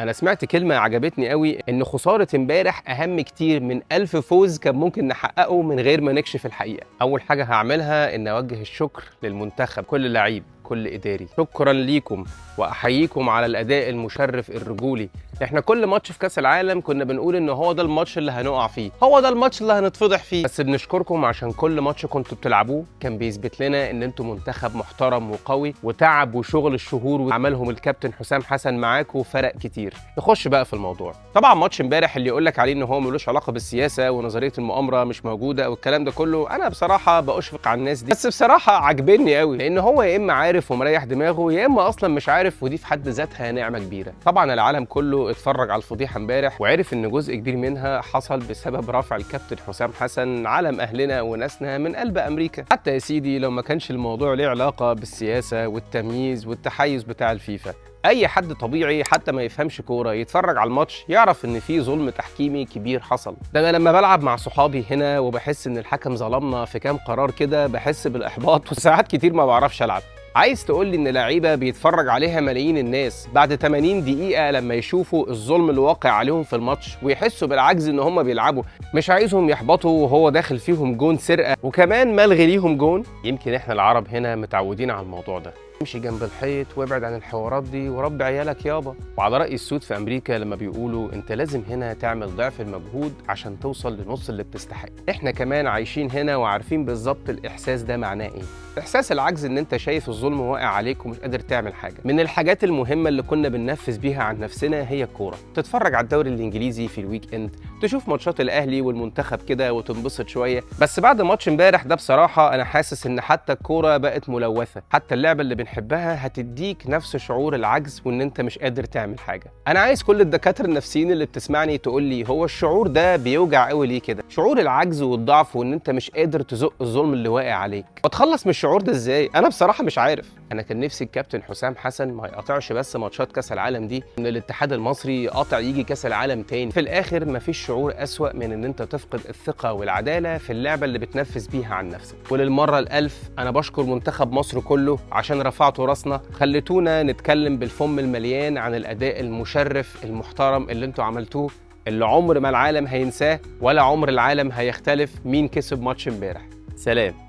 انا سمعت كلمه عجبتني قوي، ان خساره امبارح اهم كتير من 1000 فوز كان ممكن نحققه من غير ما نكشف الحقيقه. اول حاجه هعملها ان اوجه الشكر للمنتخب، كل لعيب، كل اداري، شكرا ليكم واحييكم على الاداء المشرف الرجولي. احنا كل ماتش في كاس العالم كنا بنقول ان هو ده الماتش اللي هنقع فيه، هو ده الماتش اللي هنتفضح فيه، بس بنشكركم عشان كل ماتش كنتوا بتلعبوه كان بيثبت لنا ان انتوا منتخب محترم وقوي، وتعب وشغل الشهور وعملهم الكابتن حسام حسن معاكم فرق كتير. نخش بقى في الموضوع. طبعا ماتش امبارح اللي يقول لك عليه ان هو ملوش علاقه بالسياسه ونظريه المؤامره مش موجوده والكلام ده كله، انا بصراحه باشفق على الناس دي، بس بصراحه عجبني قوي، لان هو يا اما عارف ومريح دماغه يا اما اصلا مش عارف، ودي في حد ذاتها نعمه كبيره. طبعا العالم كله اتفرج على الفضيحه امبارح وعرف ان جزء كبير منها حصل بسبب رفع الكابتن حسام حسن علم اهلنا وناسنا من قلب امريكا. حتى يا سيدي لو ما كانش الموضوع ليه علاقه بالسياسه والتمييز والتحيز بتاع الفيفا، اي حد طبيعي حتى ما يفهمش كوره يتفرج على الماتش يعرف ان في ظلم تحكيمي كبير حصل. ده انا لما بلعب مع صحابي هنا وبحس ان الحكم ظلمنا في كام قرار كده بحس بالاحباط، وساعات كتير ما بعرفش العب. عايز تقول لي ان لعيبه بيتفرج عليها ملايين الناس بعد 80 دقيقه لما يشوفوا الظلم اللي واقع عليهم في الماتش ويحسوا بالعجز ان هم بيلعبوا، مش عايزهم يحبطوا وهو داخل فيهم جون سرقه وكمان ملغي ليهم جون؟ يمكن احنا العرب هنا متعودين على الموضوع ده. امشي جنب الحيط وابعد عن الحوارات دي وربي عيالك يابا. وعلى رأي السود في أمريكا لما بيقولوا أنت لازم هنا تعمل ضعف المجهود عشان توصل لنص اللي بتستحق، احنا كمان عايشين هنا وعارفين بالظبط الإحساس ده معناه إيه. إحساس العجز إن أنت شايف الظلم واقع عليك ومش قادر تعمل حاجة. من الحاجات المهمة اللي كنا بننفذ بيها عن نفسنا هي الكورة. تتفرج على الدوري الإنجليزي في الويك إند، تشوف ماتشات الأهلي والمنتخب كده وتنبسط شوية. بس بعد ماتش امبارح ده بصراحة أنا حاسس إن حتى الكورة بقت ملوثة، حتى اللعبة اللي بنحبها هتديك نفس شعور العجز وان انت مش قادر تعمل حاجه. انا عايز كل الدكاتره النفسيين اللي بتسمعني تقول لي هو الشعور ده بيوجع قوي ليه كده؟ شعور العجز والضعف وان انت مش قادر تزق الظلم اللي واقع عليك. واتخلص من الشعور ده ازاي؟ انا بصراحه مش عارف. انا كان نفسي الكابتن حسام حسن ما يقطعش بس ماتشات كاس العالم دي، ان الاتحاد المصري قاطع يجي كاس العالم تاني. في الاخر مفيش شعور اسوأ من ان انت تفقد الثقه والعداله في اللعبه اللي بتنفذ بيها عن نفسك. وللمره الالف انا بشكر منتخب مصر كله عشان رفعتوا راسنا، خليتونا نتكلم بالفم المليان عن الاداء المشرف المحترم اللي انتوا عملتوه، اللي عمر ما العالم هينساه ولا عمر العالم هيختلف مين كسب ماتش امبارح. سلام.